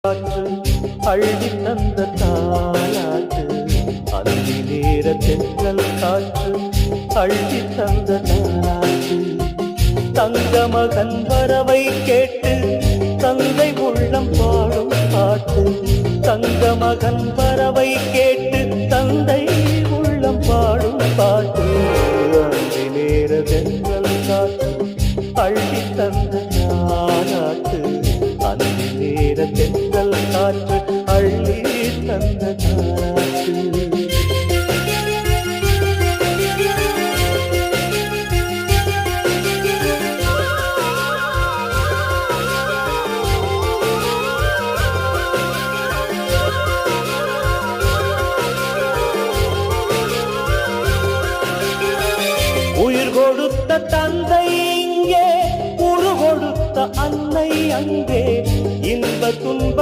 காற்று அள்ளி தந்த தாலாட்டு அந்தி நேர தென்றல் காற்று அள்ளி தந்த தாலாட்டு தங்க மகன் வரவை கேட்டு தந்தை உள்ளம் பாடும் பாட்டு தங்க மகன் வரவை கேட்டு தந்தை உள்ளம் பாடும் பாட்டு அந்தி நேர தென்றல் காற்று அள்ளி தந்த தாலாட்டு அந்தி நேர தென்றல் காற்று அள்ளி தந்த தாலாட்டு உயிர் கொடுத்த தந்தை இங்கே உரு கொடுத்த அன்னை அங்கே இன்ப துன்பம்